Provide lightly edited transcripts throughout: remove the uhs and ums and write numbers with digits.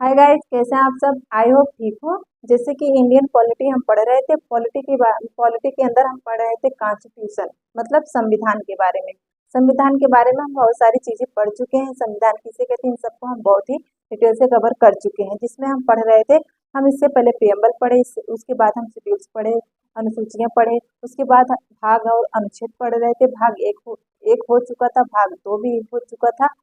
Hi guys, कैसे हैं आप सब। आई होप ठीक हो। जैसे कि इंडियन पॉलिटी हम पढ़ रहे थे, पॉलिटी के अंदर हम पढ़ रहे थे कॉन्स्टिट्यूशन, मतलब संविधान के बारे में। संविधान के बारे में हम बहुत सारी चीजें पढ़ चुके हैं। संविधान किसे कहते हैं, इन सबको हम बहुत ही डिटेल से कवर कर चुके हैं। जिसमें हम पढ़ रहे थे, हम इससे पहले प्रियम्बल पढ़े, उसके बाद हम शेड्यूल्स पढ़े, अनुसूचियां पढ़े, उसके बाद भाग और अनुच्छेद पढ़ रहे थे। भाग एक हो चुका था, भाग दो भी हो चुका था,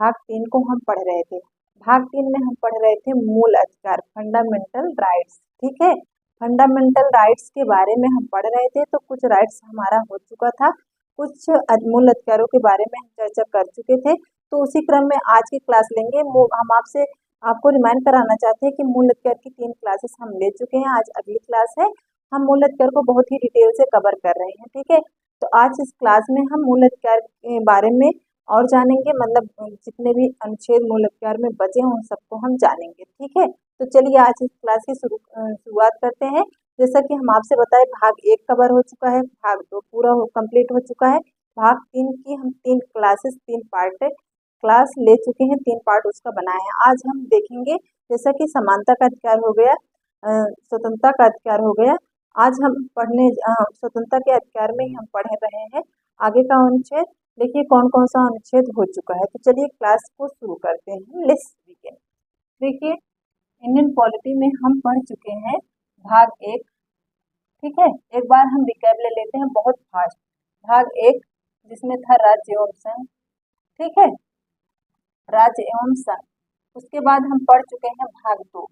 भाग तीन को हम पढ़ रहे थे। भाग तीन में हम पढ़ रहे थे मूल अधिकार, फंडामेंटल राइट्स। ठीक है, फंडामेंटल राइट्स के बारे में हम पढ़ रहे थे। तो कुछ राइट्स हमारा हो चुका था, कुछ मूल अधिकारों के बारे में हम चर्चा कर चुके थे। तो उसी क्रम में आज की क्लास लेंगे। हम आपको रिमाइंड कराना चाहते हैं कि मूल अधिकार की 3 क्लासेस हम ले चुके हैं। आज अगली क्लास है। हम मूल अधिकार को बहुत ही डिटेल से कवर कर रहे हैं। ठीक है, तो आज इस क्लास में हम मूल अधिकार के बारे में और जानेंगे, मतलब जितने भी अनुच्छेद मूल अधिकार में बचे हैं उन सबको हम जानेंगे। ठीक है, तो चलिए आज इस क्लास की शुरुआत करते हैं। जैसा कि हम आपसे बताए, भाग 1 कवर हो चुका है, भाग 2 पूरा कंप्लीट हो चुका है। भाग 3 की हम 3 क्लासेस, 3 पार्ट क्लास ले चुके हैं, 3 पार्ट उसका बनाए हैं। आज हम देखेंगे जैसा कि समानता का अधिकार हो गया, स्वतंत्रता का अधिकार हो गया। आज हम स्वतंत्रता के अधिकार में ही हम पढ़ रहे हैं। आगे का अनुच्छेद देखिए कौन कौन सा अनुच्छेद हो चुका है। तो चलिए क्लास को शुरू करते हैं। Let's begin. देखिए, इंडियन पॉलिटी में हम पढ़ चुके हैं भाग 1। ठीक है, एक बार हम रिकैप ले लेते हैं बहुत फास्ट। भाग 1 जिसमें था राज्य एवं संघ। ठीक है, राज्य एवं संघ। उसके बाद हम पढ़ चुके हैं भाग 2।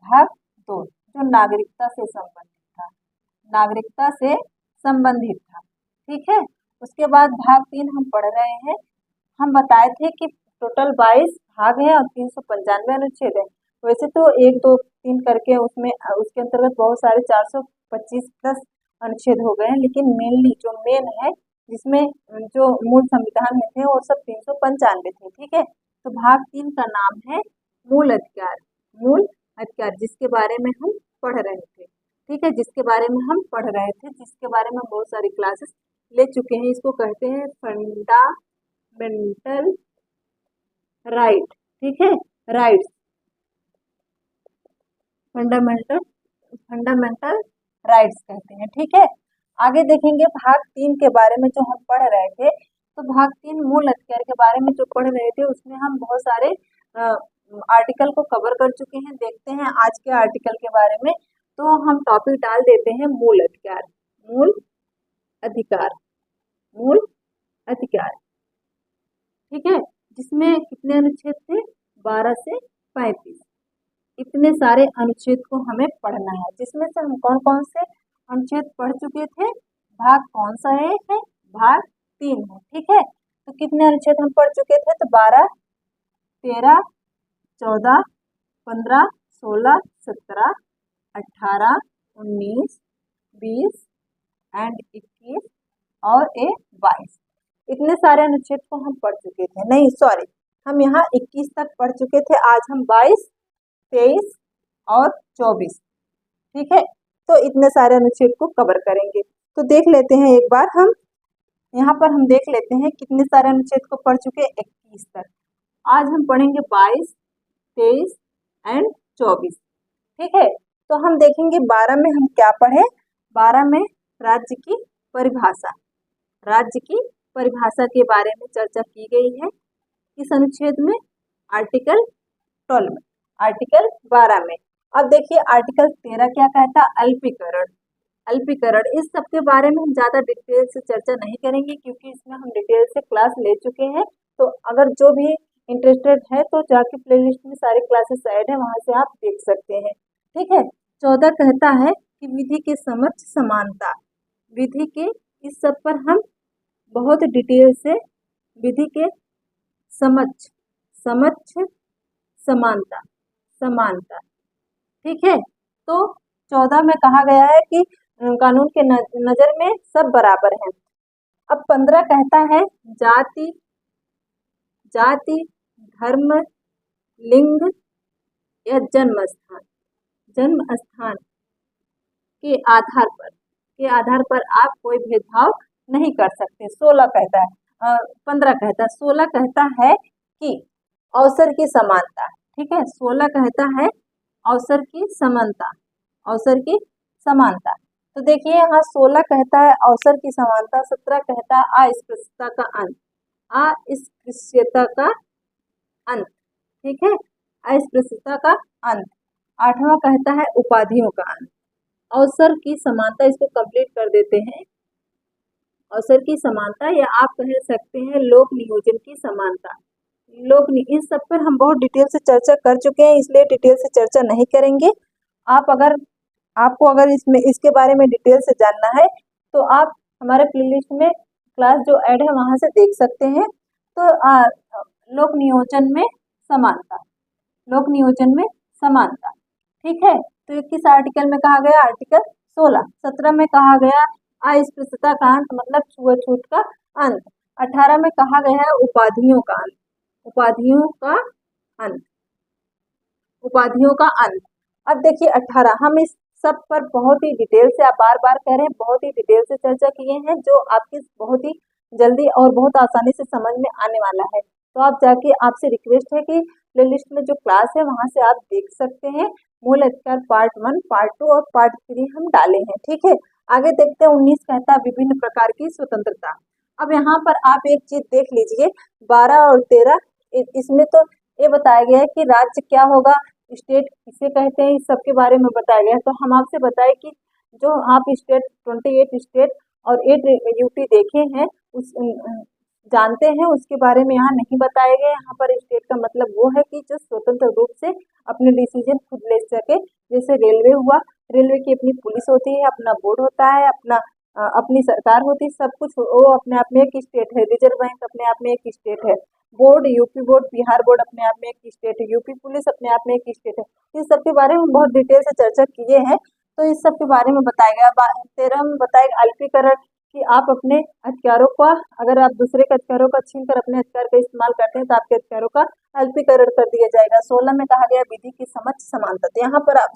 भाग 2 जो नागरिकता से संबंधित था, नागरिकता से संबंधित था। ठीक है, उसके बाद भाग 3 हम पढ़ रहे हैं। हम बताए थे कि टोटल 22 भाग है और 395 अनुच्छेद है। वैसे तो 1 2 3 करके उसमें उसके अंतर्गत बहुत सारे 425 प्लस अनुच्छेद हो गए हैं, लेकिन मेनली जो मेन है, जिसमें जो मूल संविधान में थे वो सब 395 थे। ठीक है, तो भाग 3 का नाम है मूल अधिकार। मूल अधिकार जिसके बारे में हम पढ़ रहे थे। ठीक है, जिसके बारे में हम पढ़ रहे थे, जिसके बारे में बहुत सारी क्लासेस ले चुके हैं। इसको कहते हैं फंडामेंटल राइट। ठीक है, राइट्स, फंडामेंटल फंडामेंटल राइट्स कहते हैं। ठीक है, आगे देखेंगे भाग 3 के बारे में जो हम पढ़ रहे थे। तो भाग 3 मूल अधिकार के बारे में जो पढ़ रहे थे, उसमें हम बहुत सारे आर्टिकल को कवर कर चुके हैं। देखते हैं आज के आर्टिकल के बारे में। तो हम टॉपिक डाल देते हैं मूल अधिकार। मूल अधिकार, मूल अधिकार। ठीक है, जिसमें कितने अनुच्छेद थे, 12 से 35। इतने सारे अनुच्छेद को हमें पढ़ना है, जिसमें से हम कौन कौन से अनुच्छेद पढ़ चुके थे। भाग कौन सा है, भाग 3 है। ठीक है, तो कितने अनुच्छेद हम पढ़ चुके थे, तो 12, 13, 14, 15, 16, 17, 18, 19, 20 एंड 21 और 22। इतने सारे अनुच्छेद को हम पढ़ चुके थे। नहीं सॉरी, हम यहाँ 21 तक पढ़ चुके थे। आज हम 22, 23 और 24। ठीक है, तो इतने सारे अनुच्छेद को कवर करेंगे। तो देख लेते हैं एक बार हम यहाँ पर, हम देख लेते हैं कितने सारे अनुच्छेद को पढ़ चुके हैं 21 तक। आज हम पढ़ेंगे 22, 23 एंड 24। ठीक है, तो हम देखेंगे 12 में हम क्या पढ़े। 12 में राज्य की परिभाषा, राज्य की परिभाषा के बारे में चर्चा की गई है। इस अनुच्छेद में आर्टिकल 12 में, आर्टिकल 12 में। अब देखिए आर्टिकल 13 क्या कहता है, अल्पीकरण। अल्पीकरण, इस सब के बारे में हम ज्यादा डिटेल से चर्चा नहीं करेंगे, क्योंकि इसमें हम डिटेल से क्लास ले चुके हैं। तो अगर जो भी इंटरेस्टेड है तो जाके प्लेलिस्ट में सारी क्लासेस ऐड है, वहां से आप देख सकते हैं। ठीक है, 14 कहता है कि विधि के समक्ष समानता। विधि के, इस सब पर हम बहुत डिटेल से, विधि के समक्ष, समक्ष समानता, समानता। ठीक है, तो 14 में कहा गया है कि कानून के नजर में सब बराबर हैं। अब 15 कहता है जाति, जाति, धर्म, लिंग या जन्म स्थान, जन्म स्थान के आधार पर आप कोई भेदभाव नहीं कर सकते। 16 कहता है 15 कहता है, 16 कहता है कि अवसर की समानता। ठीक है। 16 कहता है अवसर की समानता, अवसर की समानता। तो देखिए यहाँ 16 कहता है अवसर की समानता, 17 कहता है अस्पृश्यता का अंत, अस्पृश्यता का अंत, ठीक है, अस्पृश्यता का अंत। 8वां कहता है उपाधियों का अंत। अवसर की समानता, इसको कंप्लीट कर देते हैं। अवसर की समानता या आप कह सकते हैं लोक नियोजन की समानता। इस सब पर हम बहुत डिटेल से चर्चा कर चुके हैं, इसलिए डिटेल से चर्चा नहीं करेंगे। आपको अगर इसमें इसके बारे में डिटेल से जानना है तो आप हमारे प्लेलिस्ट में क्लास जो ऐड है वहां से देख सकते हैं। तो लोक नियोजन में समानता, लोक नियोजन में समानता, ठीक है। तो किस आर्टिकल में कहा गया? आर्टिकल 16। 17 में कहा गया अस्पृश्यता का अंत मतलब छुआछूत का अंत। 18 में कहा गया है उपाधियों का अंत, उपाधियों का अंत, उपाधियों का अंत। अब देखिए 18, हम इस सब पर बहुत ही डिटेल से, आप बार बार कह रहे हैं, बहुत ही डिटेल से चर्चा किए हैं, जो आपकी बहुत ही जल्दी और बहुत आसानी से समझ में आने वाला है। तो आप जाके, आपसे रिक्वेस्ट है कि प्लेलिस्ट में जो क्लास है वहां से आप देख सकते हैं। मूल अधिकार पार्ट 1, पार्ट 2 और पार्ट 3 हम डाले हैं, ठीक है। आगे देखते हैं 19 कहता है विभिन्न प्रकार की स्वतंत्रता। अब यहाँ पर आप एक चीज देख लीजिए, 12 और 13 इसमें तो ये बताया गया है कि राज्य क्या होगा, स्टेट किसे कहते हैं, इस सब के बारे में बताया गया है। तो हम आपसे बताए कि जो आप स्टेट 28 स्टेट और 8 यूटी देखे हैं, उस जानते हैं, उसके बारे में यहाँ नहीं बताया गया। यहाँ पर स्टेट का मतलब वो है कि जो स्वतंत्र रूप से अपने डिसीजन खुद ले सके। जैसे रेलवे हुआ, रेलवे की अपनी पुलिस होती है, अपना बोर्ड होता है, अपनी सरकार होती है, सब कुछ वो अपने आप में एक स्टेट है। रिजर्व बैंक अपने आप में एक स्टेट है। Board, UP board, Bihar board अपने आप में एक स्टेट है। यूपी पुलिस अपने आप में एक स्टेट है। इस सब के बारे में बहुत डिटेल से चर्चा किए हैं। तो इस सब के बारे में बताया गया। 13 में बताया अल्पीकरण, कि आप अपने अधिकारों का, अगर आप दूसरे के अधिकारों का छीन कर अपने अधिकार का इस्तेमाल करते हैं तो आपके अधिकारों का अल्पीकरण कर दिया जाएगा। 16 में कहा गया विधि की समझ समानता। तो यहाँ पर आप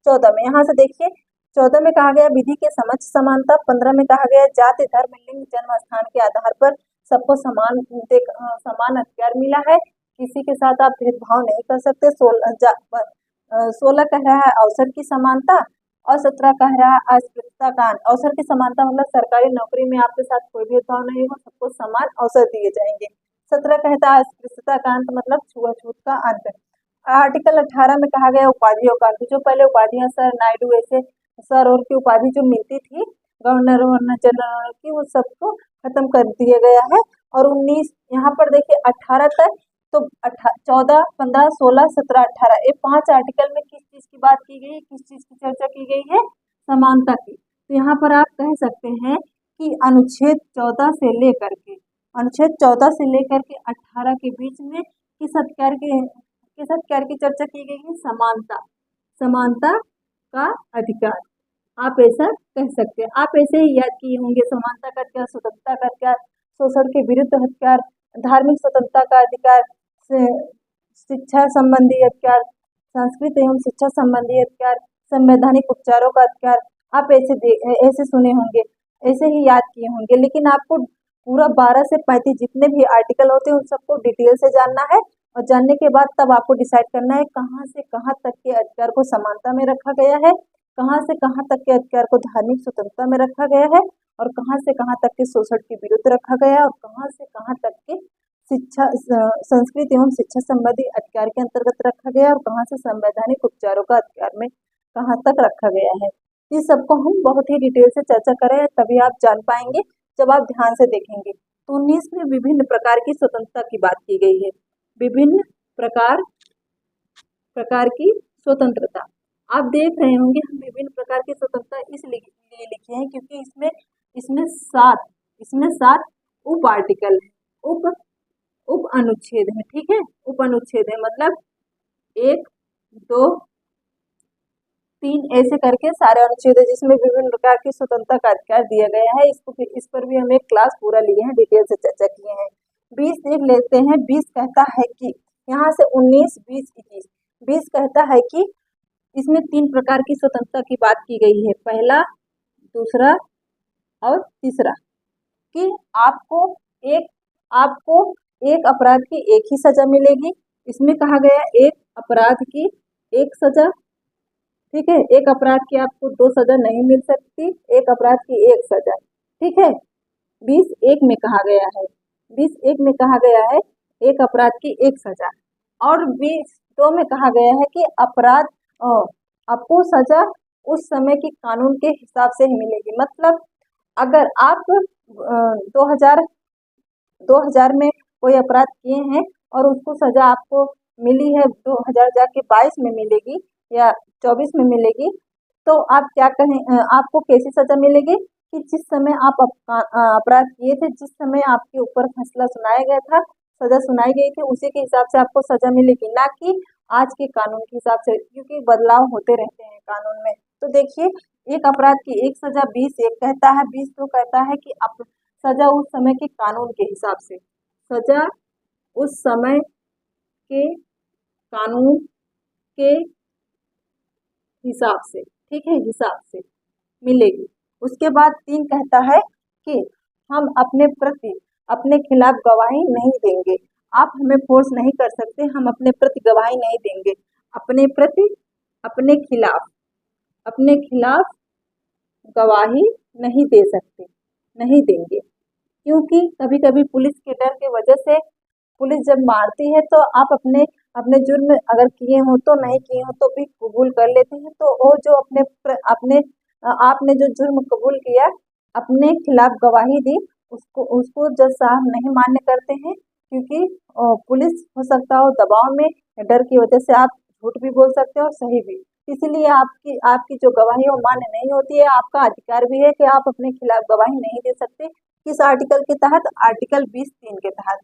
14 में, यहाँ से देखिए 14 में कहा गया विधि के समझ समानता। 15 में कहा गया जाति, धर्म, लिंग, जन्म स्थान के आधार पर सबको समान अधिकार मिला है, किसी के साथ आप भेदभाव नहीं कर सकते। 16 कह रहा है अवसर की समानता और 17 कह रहा है अस्पृश्यता का अंत। अवसर की समानता मतलब सरकारी नौकरी में आपके साथ कोई भेदभाव नहीं होगा, सबको समान अवसर दिए जाएंगे। 17 कहता है अस्पृश्यता का अंत मतलब छुआछूत का अंत। आर्टिकल 18 में कहा गया उपाधियों का अंत। जो पहले उपाधियां सर, नायडू, ऐसे सर और की उपाधि जो मिलती थी गवर्नर वरनर जनरल की, वो सबको खत्म कर दिया गया है। और 19 यहाँ पर देखिए 18 तक, तो 14, 15, 16, 17, 18 ये 5 आर्टिकल में किस चीज की बात की गई है, किस चीज की चर्चा की गई है? समानता की। तो यहाँ पर आप कह सकते हैं कि अनुच्छेद 14 से लेकर के, अनुच्छेद 14 से लेकर के 18 के बीच में किस अधिकार की चर्चा की गई है? समानता, समानता का अधिकार, आप ऐसा कह सकते हैं। आप ऐसे ही याद किए होंगे, समानता का अधिकार, स्वतंत्रता का अधिकार, शोषण के विरुद्ध अधिकार, धार्मिक स्वतंत्रता का अधिकार, शिक्षा संबंधी अधिकार, संस्कृत एवं शिक्षा संबंधी अधिकार, संवैधानिक उपचारों का अधिकार। आप ऐसे सुने होंगे, ऐसे ही याद किए होंगे। लेकिन आपको पूरा 12 से 35 जितने भी आर्टिकल होते हैं उन सबको डिटेल से जानना है, और जानने के बाद तब आपको डिसाइड करना है कहाँ से कहाँ तक के अधिकार को समानता में रखा गया है, कहाँ से कहाँ तक के अधिकार को धार्मिक स्वतंत्रता में रखा गया है, और कहाँ से कहाँ तक के शोषण के विरुद्ध रखा गया है, और कहाँ से कहाँ तक के शिक्षा, संस्कृति एवं शिक्षा संबंधी अधिकार के अंतर्गत रखा गया है, और कहाँ से संवैधानिक उपचारों का अधिकार में कहाँ तक रखा गया है। इस सबको हम बहुत ही डिटेल से चर्चा करें, तभी आप जान पाएंगे जब आप ध्यान से देखेंगे। तो 19 में विभिन्न प्रकार की स्वतंत्रता की बात की गई है। विभिन्न प्रकार की स्वतंत्रता आप देख रहे होंगे, हम विभिन्न प्रकार की स्वतंत्रता इसलिए लिखे हैं क्योंकि इसमें सात उप आर्टिकल है, उप अनुच्छेद है, ठीक है। उप अनुच्छेद है मतलब 1, 2, 3 ऐसे करके सारे अनुच्छेद है जिसमें विभिन्न प्रकार की स्वतंत्रता का अधिकार दिया गया है। इस पर भी हम एक क्लास पूरा लिए हैं, डिटेल से चर्चा किए हैं। 20 देख लेते हैं। 20 कहता है कि यहाँ से 19, 20, 21, 20 कहता है कि इसमें 3 प्रकार की स्वतंत्रता की बात की गई है, पहला, दूसरा और तीसरा, कि आपको एक अपराध की एक ही सजा मिलेगी। इसमें कहा गया एक अपराध की एक सजा, ठीक है। एक अपराध की आपको दो सजा नहीं मिल सकती, एक अपराध की एक सजा, ठीक है। 20(1) में कहा गया है, 20(1) में कहा गया है एक अपराध की एक सजा, और 20(2) में कहा गया है कि अपराध आपको सजा उस समय की कानून के हिसाब से ही मिलेगी। मतलब अगर आप 2000 में कोई अपराध किए हैं और उसको सजा आपको मिली है 2000 जाके 22 में मिलेगी या 24 में मिलेगी, तो आप क्या कहें, आपको कैसी सजा मिलेगी कि जिस समय आप अपराध किए थे, जिस समय आपके ऊपर फैसला सुनाया गया था, सजा सुनाई गई थी, उसी के हिसाब से आपको सजा मिलेगी, ना कि आज के कानून के हिसाब से, क्योंकि बदलाव होते रहते हैं कानून में। तो देखिए, एक अपराध की एक सजा 20(1) कहता है, 20(2) कहता है कि सजा उस समय के कानून के हिसाब से, सजा उस समय के कानून के हिसाब से, ठीक है, हिसाब से मिलेगी। उसके बाद 3 कहता है कि हम अपने खिलाफ गवाही नहीं देंगे। आप हमें फोर्स नहीं कर सकते, हम अपने प्रति गवाही नहीं देंगे। अपने प्रति, अपने खिलाफ गवाही नहीं दे सकते, नहीं देंगे, क्योंकि कभी कभी पुलिस के डर की वजह से पुलिस जब मारती है तो आप अपने अपने जुर्म अगर किए हो तो नहीं किए हो तो भी कबूल कर लेते हैं। तो वो जो अपने आपने जो जुर्म कबूल किया, अपने खिलाफ गवाही दी, उसको उसको जज साहब नहीं मान्य करते हैं, क्योंकि पुलिस हो सकता हो दबाव में, डर की वजह से आप झूठ भी बोल सकते हो और सही भी, इसीलिए आपकी आपकी जो गवाही वो मान्य नहीं होती है। आपका अधिकार भी है कि आप अपने खिलाफ गवाही नहीं दे सकते। किस आर्टिकल के तहत? आर्टिकल 20(3) के तहत।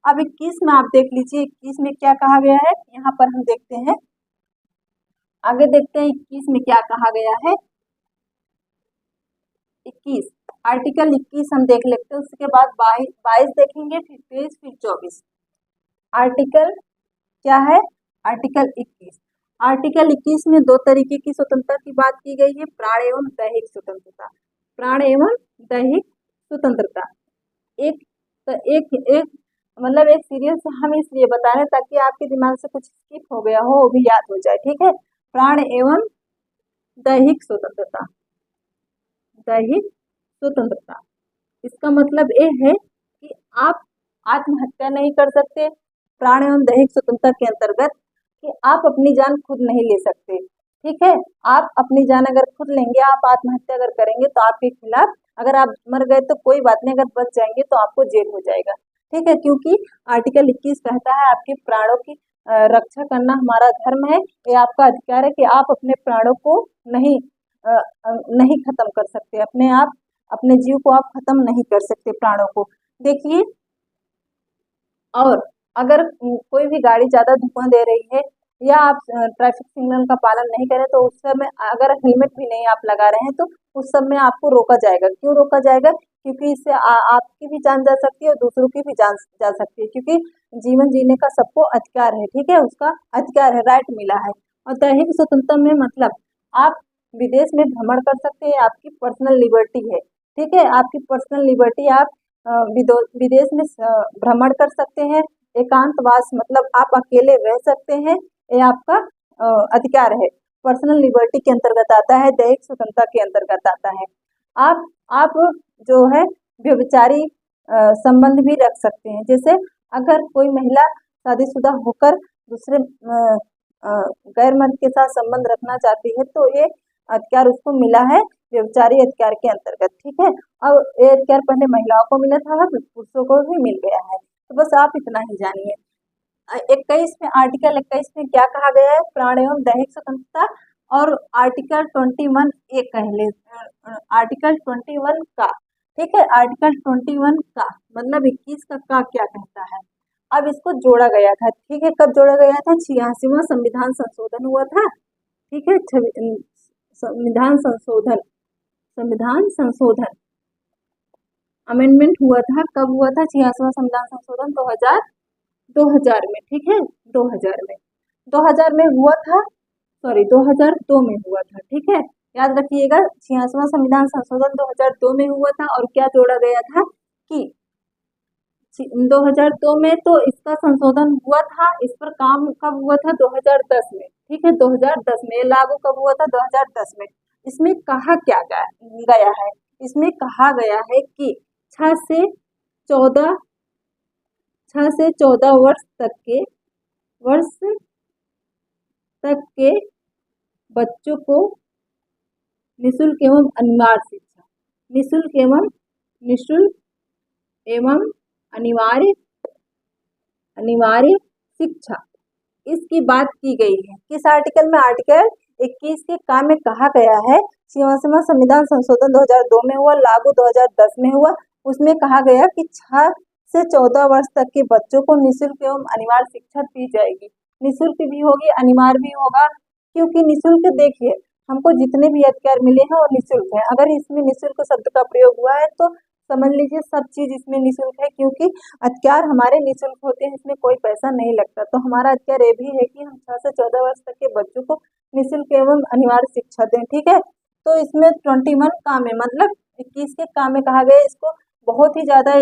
अब 21 में आप देख लीजिए, 21 में क्या कहा गया है, यहाँ पर हम देखते हैं, आगे देखते हैं 21 में क्या कहा गया है। 21, आर्टिकल 21 हम देख लेते हैं, उसके बाद 22 देखेंगे, फिर 23, फिर 24। आर्टिकल क्या है? आर्टिकल 21। आर्टिकल 21 में दो तरीके की स्वतंत्रता की बात की गई है, प्राण एवं दैहिक स्वतंत्रता। प्राण एवं दैहिक स्वतंत्रता एक एक एक मतलब एक सीरियल से हम इसलिए बता रहे हैं ताकि आपके दिमाग से कुछ स्किप हो गया हो वो भी याद हो जाए, ठीक है। प्राण एवं दैहिक स्वतंत्रता, दैहिक स्वतंत्रता, इसका मतलब ये है कि आप आत्महत्या नहीं कर सकते। प्राण एवं दैहिक स्वतंत्रता के अंतर्गत कि आप अपनी जान खुद नहीं ले सकते, ठीक है। आप अपनी जान अगर खुद लेंगे, आप आत्महत्या अगर करेंगे तो आपके खिलाफ, अगर आप मर गए तो कोई बात नहीं, अगर बच जाएंगे तो आपको जेल हो जाएगा, ठीक है। क्योंकि आर्टिकल 21 कहता है आपके प्राणों की रक्षा करना हमारा धर्म है, ये आपका अधिकार है कि आप अपने प्राणों को नहीं नहीं खत्म कर सकते, अपने आप अपने जीव को आप खत्म नहीं कर सकते, प्राणों को। देखिए, और अगर कोई भी गाड़ी ज्यादा धुआं दे रही है या आप ट्रैफिक सिग्नल का पालन नहीं करें तो उस समय अगर हेलमेट भी नहीं आप लगा रहे हैं तो उस समय आपको रोका जाएगा। क्यों रोका जाएगा? क्योंकि इससे आपकी भी जान जा सकती है और दूसरों की भी जान जा सकती है, क्योंकि जीवन जीने का सबको अधिकार है, ठीक है, उसका अधिकार है, राइट मिला है। और दैहिक स्वतंत्रता में मतलब आप विदेश में भ्रमण कर सकते हैं, आपकी पर्सनल लिबर्टी है, ठीक है, आपकी पर्सनल लिबर्टी, आप विदेश में भ्रमण कर सकते हैं। एकांतवास मतलब आप अकेले रह सकते हैं, ये आपका अधिकार है, पर्सनल लिबर्टी के अंतर्गत आता है, दैहिक स्वतंत्रता के अंतर्गत आता है। आप जो है व्यभिचारी संबंध भी रख सकते हैं। जैसे अगर कोई महिला शादीशुदा होकर दूसरे गैर मर्द के साथ संबंध रखना चाहती है तो ये अधिकार उसको मिला है व्यभिचारी अधिकार के अंतर्गत, ठीक है। अब ये अधिकार पहले महिलाओं को मिला था, अब पुरुषों को भी मिल गया है। तो बस आप इतना ही जानिए। 21 में, आर्टिकल 21 में क्या कहा गया है? प्राण एवं दैहिक स्वतंत्रता। और आर्टिकल 21 कह ले, आर्टिकल 21 का, ठीक है, आर्टिकल 21 का मतलब 21 का क्या कहता है? अब इसको जोड़ा गया था, ठीक है, कब जोड़ा गया था? 86वां संविधान संशोधन हुआ था, ठीक है, संविधान संशोधन अमेंडमेंट हुआ था, कब हुआ था? 86वां संविधान संशोधन 2000 में, ठीक है, 2000 में हुआ था, सॉरी 2002 में हुआ था, ठीक है, याद रखिएगा। 86वां संविधान संशोधन 2002 में हुआ था और क्या जोड़ा गया था कि 2002 में तो इसका संशोधन हुआ था। इस पर काम कब हुआ था? 2010 में। ठीक है, 2010 में। लागू कब हुआ था? 2010 में। इसमें कहा क्या गया है? इसमें कहा गया है कि 6 से 14 वर्ष तक के बच्चों को निःशुल्क एवं अनिवार्य शिक्षा इसकी बात की गई है। किस आर्टिकल में? आर्टिकल 21 के का में कहा गया है, संविधान संशोधन 2002 में हुआ, लागू 2010 में हुआ। उसमें कहा गया कि 6 से 14 वर्ष तक के बच्चों को निःशुल्क एवं अनिवार्य शिक्षा दी जाएगी। निःशुल्क भी होगी, अनिवार्य भी होगा। क्योंकि निःशुल्क, देखिए, हमको जितने भी अधिकार मिले हैं वो निःशुल्क है। अगर इसमें निःशुल्क शब्द का प्रयोग हुआ है तो समझ लीजिए सब चीज इसमें निःशुल्क है, क्योंकि अधिकार हमारे निःशुल्क होते हैं, इसमें कोई पैसा नहीं लगता। तो हमारा अधिकार ये भी है कि हम 6 से 14 वर्ष तक के बच्चों को निःशुल्क एवं अनिवार्य शिक्षा दें। ठीक है, तो इसमें 21 का में मतलब 21 के का में कहा गया। इसको बहुत ही ज्यादा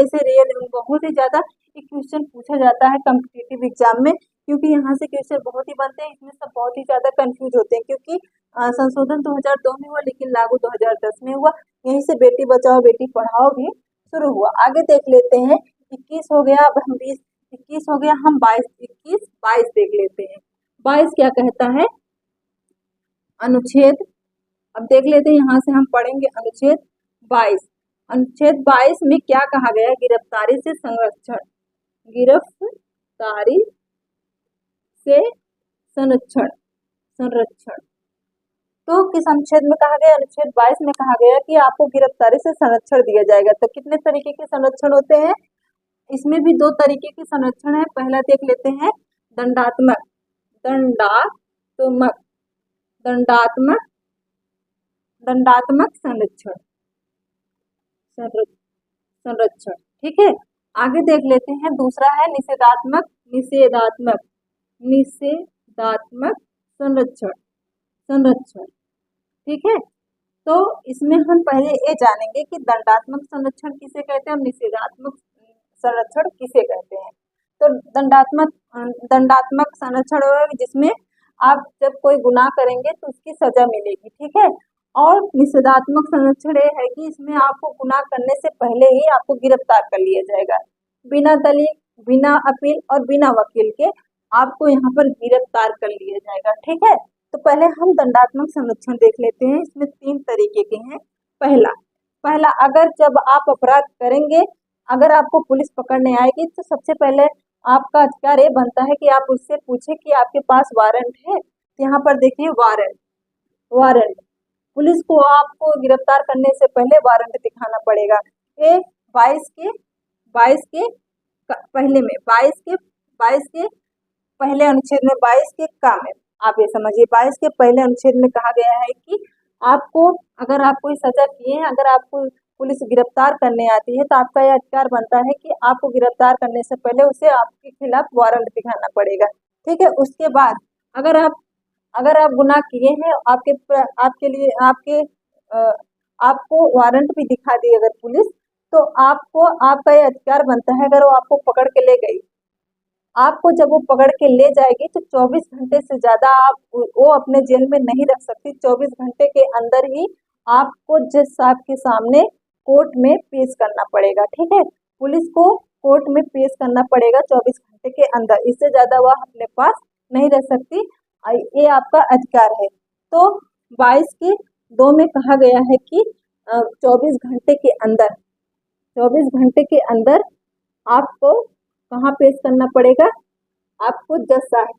बहुत ही ज्यादा क्वेश्चन पूछा जाता है कॉम्पिटिटिव एग्जाम में, क्योंकि यहाँ से क्वेश्चन बहुत ही बनते हैं। इसमें सब बहुत ही ज्यादा कंफ्यूज होते हैं, क्योंकि संशोधन 2002 में हुआ लेकिन लागू 2010 में हुआ। यहीं से बेटी बचाओ बेटी पढ़ाओ भी शुरू हुआ। आगे देख लेते हैं। 21 हो गया, अब हम 20, 21 हो गया, हम 22 देख लेते हैं। 22 क्या कहता है? अनुच्छेद, अब देख लेते हैं, यहाँ से हम पढ़ेंगे अनुच्छेद 22। अनुच्छेद 22 में क्या कहा गया? गिरफ्तारी से संरक्षण। तो किस अनुच्छेद में कहा गया? अनुच्छेद 22 में कहा गया कि आपको गिरफ्तारी से संरक्षण दिया जाएगा। तो कितने तरीके के संरक्षण होते हैं? इसमें भी 2 तरीके के संरक्षण है। पहला देख लेते हैं, दंडात्मक संरक्षण। ठीक है, आगे देख लेते हैं। दूसरा है निषेधात्मक संरक्षण। ठीक है, तो इसमें हम पहले ये जानेंगे कि दंडात्मक संरक्षण किसे कहते हैं और निषेधात्मक संरक्षण किसे कहते हैं। तो दंडात्मक संरक्षण होगा जिसमें आप जब कोई गुनाह करेंगे तो उसकी सजा मिलेगी। ठीक है, और निषेधात्मक संरक्षण ये है कि इसमें आपको गुनाह करने से पहले ही आपको गिरफ्तार कर लिया जाएगा, बिना दलील, बिना अपील और बिना वकील के आपको यहाँ पर गिरफ्तार कर लिया जाएगा। ठीक है, तो पहले हम दंडात्मक संरक्षण देख लेते हैं। इसमें 3 तरीके के हैं। पहला, अगर जब आप अपराध करेंगे, अगर आपको पुलिस पकड़ने आएगी तो सबसे पहले आपका अधिकार ये बनता है कि आप उससे पूछे कि आपके पास वारंट है। तो यहाँ पर देखिए वारंट, पुलिस को आपको गिरफ्तार करने से पहले वारंट दिखाना पड़ेगा। ये 22 के पहले अनुच्छेद में 22 के का में आप ये समझिए, 22 के पहले अनुच्छेद में कहा गया है कि आपको, अगर आप कोई सजा किए हैं, अगर आपको पुलिस गिरफ्तार करने आती है तो आपका यह अधिकार बनता है कि आपको गिरफ्तार करने से पहले उसे आपके खिलाफ वारंट दिखाना पड़ेगा। ठीक है, उसके बाद अगर आप गुनाह किए हैं, आपको वारंट भी दिखा दी अगर पुलिस, तो आपका यह अधिकार बनता है, अगर वो आपको पकड़ के ले गई, आपको जब वो पकड़ के ले जाएगी तो 24 घंटे से ज्यादा वो अपने जेल में नहीं रख सकती। 24 घंटे के अंदर ही आपको जज साहब के सामने कोर्ट में पेश करना पड़ेगा। ठीक है, पुलिस को कोर्ट में पेश करना पड़ेगा 24 घंटे के अंदर, इससे ज्यादा वह अपने पास नहीं रख सकती। ये आपका अधिकार है। तो 22 के 2 में कहा गया है कि 24 घंटे के अंदर आपको कहाँ पेश करना पड़ेगा? आपको जज साहब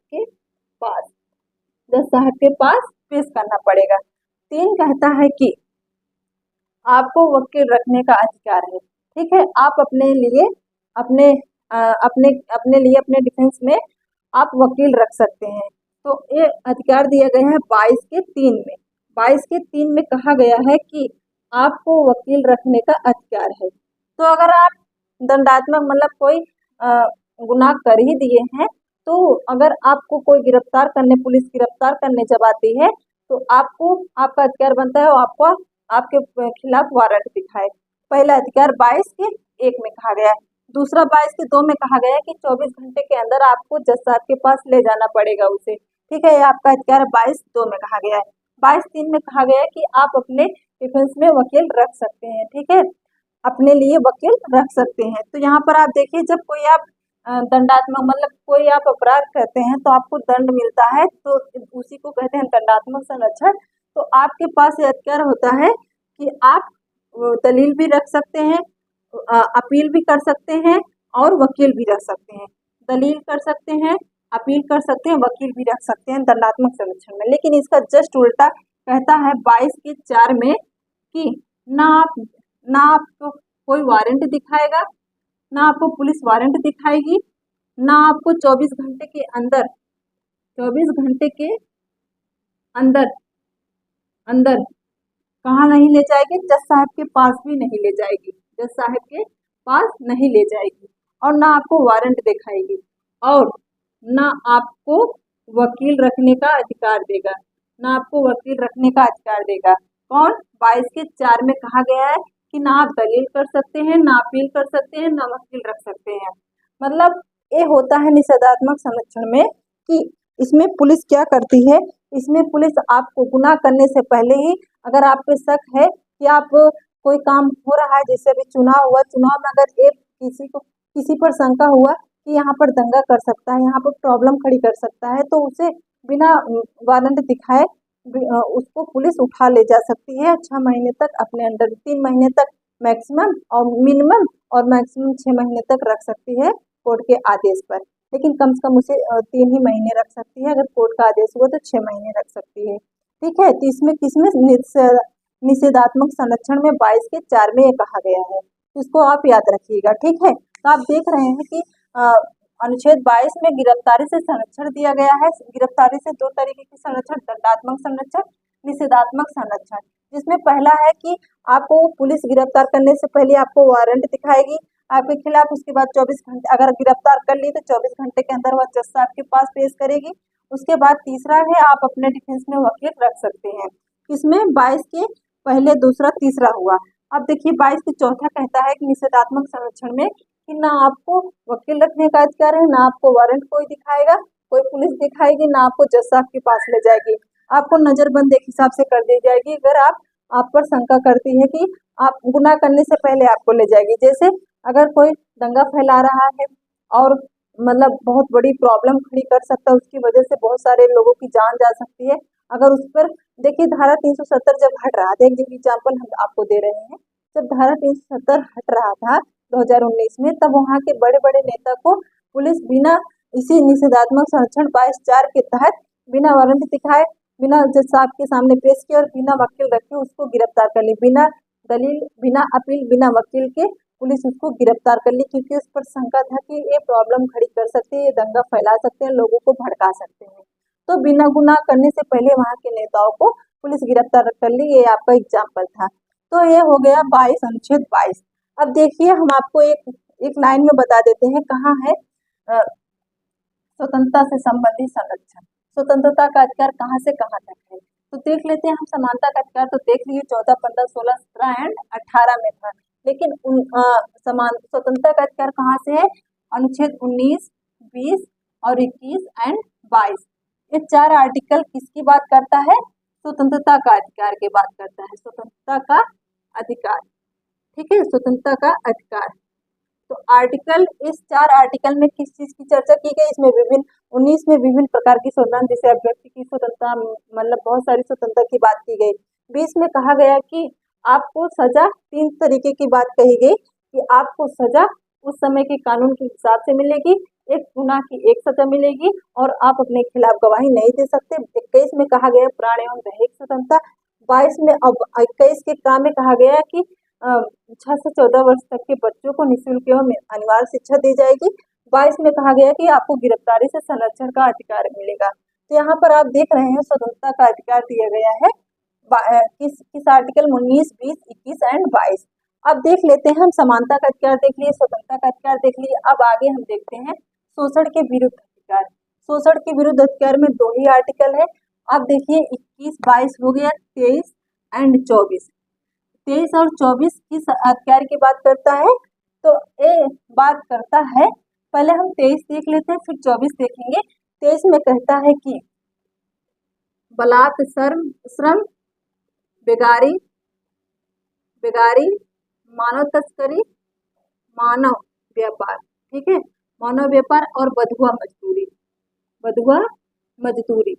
के पास पेश करना पड़ेगा। 3 कहता है कि आपको वकील रखने का अधिकार है। ठीक है, आप अपने लिए अपने डिफेंस में आप वकील रख सकते हैं। तो ये अधिकार दिया गया है 22 के 3 में। 22 के 3 में कहा गया है कि आपको वकील रखने का अधिकार है। तो अगर आप दंडात्मक मतलब कोई गुनाह कर ही दिए हैं, तो अगर आपको कोई पुलिस गिरफ्तार करने जब आती है तो आपका अधिकार बनता है आपके खिलाफ वारंट दिखाए। पहला अधिकार 22 के 1 में कहा गया है। दूसरा 22 के 2 में कहा गया है कि 24 घंटे के अंदर आपको जज साहब के पास ले जाना पड़ेगा उसे। ठीक है, ये आपका अधिकार 22 2 में कहा गया है। 22 3 में कहा गया है कि आप अपने डिफेंस में वकील रख सकते हैं। ठीक है, अपने लिए वकील रख सकते हैं। तो यहाँ पर आप देखिए, जब कोई आप दंडात्मक मतलब कोई आप अपराध करते हैं तो आपको दंड मिलता है, तो उसी को कहते हैं दंडात्मक संरक्षण। तो आपके पास ये अधिकार होता है कि आप दलील भी रख सकते हैं, अपील भी कर सकते हैं और वकील भी रख सकते हैं। दलील कर सकते हैं, अपील कर सकते हैं, वकील भी रख सकते हैं दंडात्मक संरक्षण में। लेकिन इसका जस्ट उल्टा कहता है 22 के 4 में कि ना आपको कोई वारंट दिखाएगा, ना आपको पुलिस वारंट दिखाएगी, ना आपको 24 घंटे के अंदर अंदर कहाँ नहीं ले जाएगी, जज साहब के पास भी नहीं ले जाएगी, जज साहब के पास नहीं ले जाएगी, और ना आपको वारंट दिखाएगी, और ना आपको वकील रखने का अधिकार देगा, ना आपको वकील रखने का अधिकार देगा। कौन? 22 के 4 में कहा गया है कि ना आप दलील कर सकते हैं, ना अपील कर सकते हैं, ना वकील रख सकते हैं। मतलब ये होता है निषेधात्मक संरक्षण में कि इसमें पुलिस क्या करती है, इसमें पुलिस आपको गुनाह करने से पहले ही, अगर आप पे शक है कि आप कोई काम हो रहा है, जैसे अभी चुनाव हुआ, चुनाव में अगर एक किसी पर शंका हुआ कि यहाँ पर दंगा कर सकता है, यहाँ पर प्रॉब्लम खड़ी कर सकता है, तो उसे बिना वारंट दिखाए उसको पुलिस उठा ले जा सकती है 6 महीने तक अपने अंडर, 3 महीने तक मैक्सिमम और मिनिमम, और मैक्सिमम 6 महीने तक रख सकती है कोर्ट के आदेश पर। लेकिन कम से कम उसे 3 ही महीने रख सकती है, अगर कोर्ट का आदेश हुआ तो 6 महीने रख सकती है। ठीक है, तो इसमें किसमें निषेधात्मक संरक्षण में 22 के 4 में ये कहा गया है, इसको आप याद रखिएगा। ठीक है, तो आप देख रहे हैं कि अनुच्छेद 22 में गिरफ्तारी से संरक्षण दिया गया है। गिरफ्तारी से 2 तरीके की संरक्षण, दंडात्मक संरक्षण, निषेधात्मक संरक्षण, जिसमें पहला है कि आपको पुलिस गिरफ्तार करने से पहले आपको वारंट दिखाएगी आपके खिलाफ, उसके बाद 24 घंटे अगर गिरफ्तार कर ली तो 24 घंटे के अंदर वह जज साहब के पास पेश करेगी। उसके बाद तीसरा है, आप अपने डिफेंस में वकील रख सकते हैं। इसमें 22 के पहले, दूसरा, तीसरा हुआ। अब देखिए 22 के चौथा कहता है कि निषेधात्मक संरक्षण में कि ना आपको वकील रखने का अधिकार है, ना आपको वारंट कोई दिखाएगा, कोई पुलिस दिखाएगी, ना आपको जज साहब के पास ले जाएगी, आपको नजरबंद एक हिसाब से कर दी जाएगी। अगर आप पर शंका करती है कि आप गुनाह करने से पहले आपको ले जाएगी। जैसे अगर कोई दंगा फैला रहा है और मतलब बहुत बड़ी प्रॉब्लम खड़ी कर सकता है, उसकी वजह से बहुत सारे लोगों की जान जा सकती है, अगर उस पर देखिए धारा 370 जब हट रहा था, एक एग्जाम्पल हम आपको दे रहे हैं, जब धारा 370 हट रहा था 2019 में, तब वहाँ के बड़े बड़े नेता को पुलिस बिना इसी निषेधात्मक संरक्षण 22 4 के तहत बिना वारंट दिखाए, बिना जज साहब के सामने पेश किए और बिना वकील रखे उसको गिरफ्तार कर ली, बिना दलील, बिना अपील, बिना वकील के पुलिस उसको गिरफ्तार कर ली, क्योंकि उस पर शंका था कि ये प्रॉब्लम खड़ी कर सकते हैं, ये दंगा फैला सकते हैं, लोगों को भड़का सकते हैं। तो बिना गुनाह करने से पहले वहाँ के नेताओं को पुलिस गिरफ्तार कर ली, ये आपका एग्जाम्पल था। तो ये हो गया 22, अनुच्छेद 22। अब देखिए हम आपको एक लाइन में बता देते हैं कहाँ है स्वतंत्रता से संबंधित संरक्षण, स्वतंत्रता का अधिकार कहाँ से कहाँ तक है। तो देख लेते हैं हम समानता का अधिकार, तो देख लीजिए 14, 15, 16, 17 एंड 18 में था। लेकिन समान स्वतंत्रता का अधिकार कहाँ से है? अनुच्छेद 19, 20 और 21 एंड 22। ये 4 आर्टिकल किसकी बात करता है? स्वतंत्रता का अधिकार की बात करता है, स्वतंत्रता का अधिकार। ठीक है, स्वतंत्रता का अधिकार। तो इस 4 आर्टिकल में किस चीज की चर्चा की गई? इसमें 19 में विभिन्न प्रकार की स्वतंत्रता, जैसे अभिव्यक्ति की स्वतंत्रता, मतलब बहुत सारी स्वतंत्रता की बात की गई। 20 में कहा गया कि आपको सजा 3 तरीके की बात कही गई कि आपको सजा उस समय के कानून के हिसाब से मिलेगी, एक गुनाह की एक सजा मिलेगी और आप अपने खिलाफ गवाही नहीं दे सकते। 21 में कहा गया प्राण एवं दैहिक स्वतंत्रता। 22 में, अब 21 के काम में कहा गया कि 6 से 14 वर्ष तक के बच्चों को निःशुल्क एवं अनिवार्य शिक्षा दी जाएगी। 22 में कहा गया कि आपको गिरफ्तारी से संरक्षण का अधिकार मिलेगा। तो यहाँ पर आप देख रहे हैं स्वतंत्रता का अधिकार दिया गया है किस आर्टिकल 19, 20, 21 एंड 22। अब देख लेते हैं हम समानता का अधिकार देख लिए, स्वतंत्रता का अधिकार देख लिए। अब आगे हम देखते हैं शोषण के विरुद्ध अधिकार। शोषण के विरुद्ध अधिकार में 2 ही आर्टिकल है। अब देखिए 21, 22 हो गया, 23 एंड 24। 23 और 24 किस अधिकार की बात करता है? तो ये बात करता है, पहले हम 23 देख लेते हैं, फिर 24 देखेंगे। 23 में कहता है कि बलात् श्रम, बेगारी बेगारी, मानव तस्करी, मानव व्यापार, ठीक है, मानव व्यापार और बधुआ मजदूरी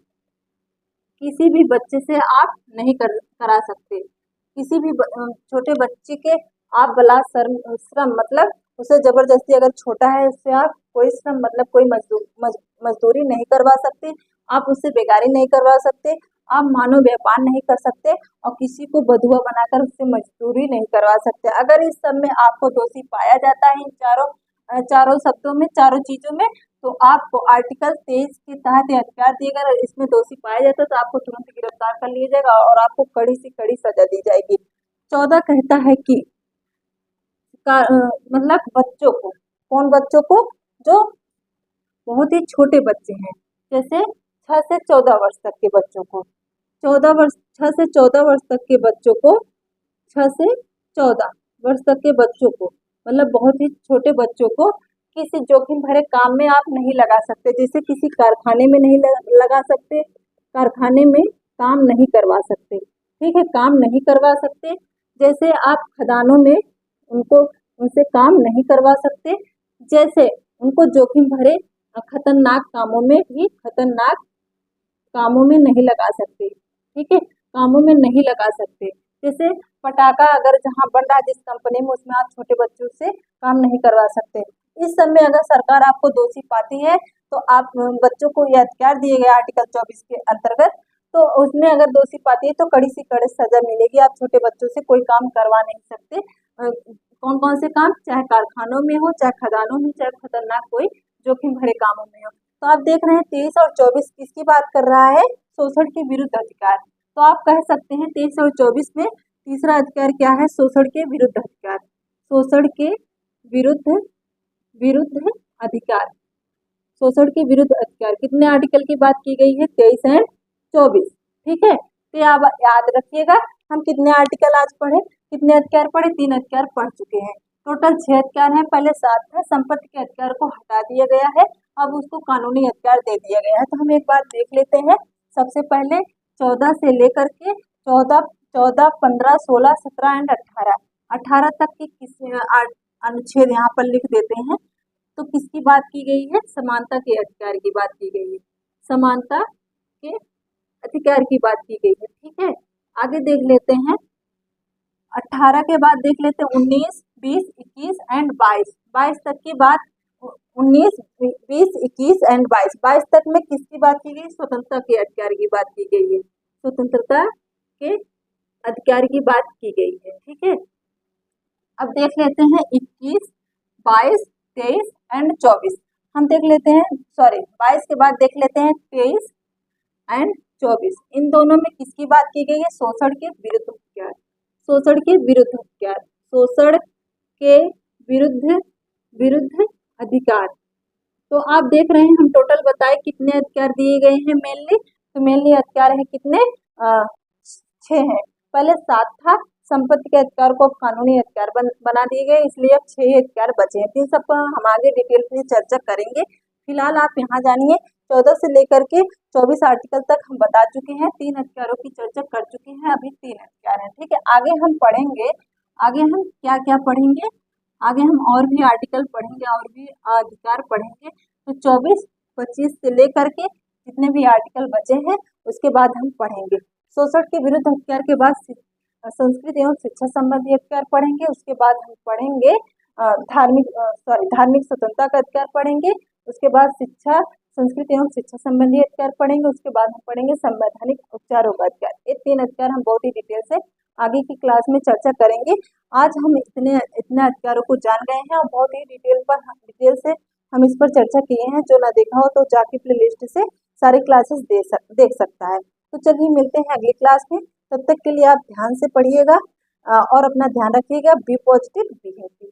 किसी भी बच्चे से आप नहीं करा सकते। किसी भी छोटे बच्चे के आप बलात् श्रम मतलब उसे जबरदस्ती, अगर छोटा है उससे आप कोई श्रम मतलब कोई मजदूरी नहीं करवा सकते, आप उससे बेगारी नहीं करवा सकते, आप मानव व्यापार नहीं कर सकते और किसी को बधुआ बनाकर उससे मजदूरी नहीं करवा सकते। अगर इस सब में आपको दोषी पाया जाता है, इन चारों शब्दों में, चारों चीजों में, तो आपको आर्टिकल 23 के तहत यह अधिकार दिया गया। अगर इसमें दोषी पाया जाता है तो आपको तुरंत गिरफ्तार कर लिया जाएगा और आपको कड़ी से कड़ी सजा दी जाएगी। 14 कहता है कि मतलब बच्चों को, कौन बच्चों को, जो बहुत ही छोटे बच्चे हैं, जैसे 6 से 14 वर्ष तक के बच्चों को, 6 से 14 वर्ष तक के बच्चों को, 6 से 14 वर्ष तक के बच्चों को, मतलब बहुत ही छोटे बच्चों को किसी जोखिम भरे काम में आप नहीं लगा सकते। जैसे किसी कारखाने में नहीं लगा सकते, कारखाने में काम नहीं करवा सकते, ठीक है, काम नहीं करवा सकते। जैसे आप खदानों में उनसे काम नहीं करवा सकते, जैसे उनको जोखिम भरे खतरनाक कामों में नहीं लगा सकते, ठीक है, कामों में नहीं लगा सकते। जैसे पटाखा अगर जहाँ बन रहा है जिस कंपनी में, उसमें आप छोटे बच्चों से काम नहीं करवा सकते। इस सब में अगर सरकार आपको दोषी पाती है तो आप बच्चों को यह अधिकार दिए गए आर्टिकल 24 के अंतर्गत, तो उसमें अगर दोषी पाती है तो कड़ी से कड़ी सजा मिलेगी। आप छोटे बच्चों से कोई काम करवा नहीं सकते। कौन कौन से काम, चाहे कारखानों में हो, चाहे खदानों में, चाहे खतरनाक कोई जोखिम भरे कामों में हो। तो आप देख रहे हैं 23 और 24 किसकी बात कर रहा है, शोषण के विरुद्ध अधिकार। तो आप कह सकते हैं 23 और 24 में तीसरा अधिकार क्या है, शोषण के विरुद्ध अधिकार। शोषण के विरुद्ध अधिकार, शोषण के विरुद्ध अधिकार। कितने आर्टिकल की बात की गई है, 23 एंड 24, ठीक है। तो आप याद रखिएगा हम कितने आर्टिकल आज पढ़े, कितने अधिकार पढ़े, 3 अधिकार पढ़ चुके हैं। टोटल 6 अधिकार हैं, पहले 7 था, संपत्ति के अधिकार को हटा दिया गया है, अब उसको कानूनी अधिकार दे दिया गया है। तो हम एक बार देख लेते हैं। सबसे पहले 14 से लेकर के 14, 15, 16, 17 एंड 18 तक की अनुच्छेद यहाँ पर लिख देते हैं। तो किसकी बात की गई है, समानता के अधिकार की बात की गई है, समानता के अधिकार की बात की गई है, ठीक है। आगे देख लेते हैं, 18 के बाद देख लेते हैं 19, 20, 21 एंड 22, 22 तक की बात, 19, 20, 21 एंड 22 तक में किसकी बात की गई, स्वतंत्रता के अधिकार की बात की गई है, स्वतंत्रता के अधिकार की बात की गई है, ठीक है। अब देख लेते हैं 21, 22, 23 एंड 24। हम देख लेते हैं, 22 के बाद देख लेते हैं 23 एंड 24। इन दोनों में किसकी बात की गई है, शोषण के विरुद्ध अधिकार, शोषण के विरुद्ध अधिकार, शोषण के विरुद्ध अधिकार। तो आप देख रहे हैं हम टोटल बताए कितने अधिकार दिए गए हैं मेनली, तो मेनली अधिकार है कितने, 6 हैं। पहले 7 था, संपत्ति के अधिकार को अब कानूनी अधिकार बना दिए गए, इसलिए अब 6 अधिकार बचे हैं। इन सबको हम आगे डिटेल में चर्चा करेंगे। फिलहाल आप यहाँ जानिए 14 से लेकर के 24 आर्टिकल तक हम बता चुके हैं, 3 अधिकारों की चर्चा कर चुके हैं, अभी 3 अधिकार हैं, ठीक है। आगे हम पढ़ेंगे, आगे हम क्या क्या पढ़ेंगे, आगे हम और भी आर्टिकल पढ़ेंगे और भी अधिकार पढ़ेंगे। तो 24, 25 से लेकर के जितने भी आर्टिकल बचे हैं उसके बाद हम पढ़ेंगे। शोषण के विरुद्ध अधिकार के बाद संस्कृति एवं शिक्षा संबंधी अधिकार पढ़ेंगे, उसके बाद हम पढ़ेंगे धार्मिक स्वतंत्रता का अधिकार पढ़ेंगे, उसके बाद शिक्षा, संस्कृति एवं शिक्षा संबंधी अधिकार पढ़ेंगे, उसके बाद हम पढ़ेंगे संवैधानिक उपचारों का अधिकार। ये 3 अधिकार हम बहुत ही डिटेल से आगे की क्लास में चर्चा करेंगे। आज हम इतने अधिकारों को जान गए हैं और बहुत ही डिटेल से हम इस पर चर्चा किए हैं। जो ना देखा हो तो जाके प्ले लिस्ट से सारे क्लासेस देख सकता है। तो चलिए मिलते हैं अगली क्लास में, तब तक के लिए आप ध्यान से पढ़िएगा और अपना ध्यान रखिएगा। Be positive, be happy.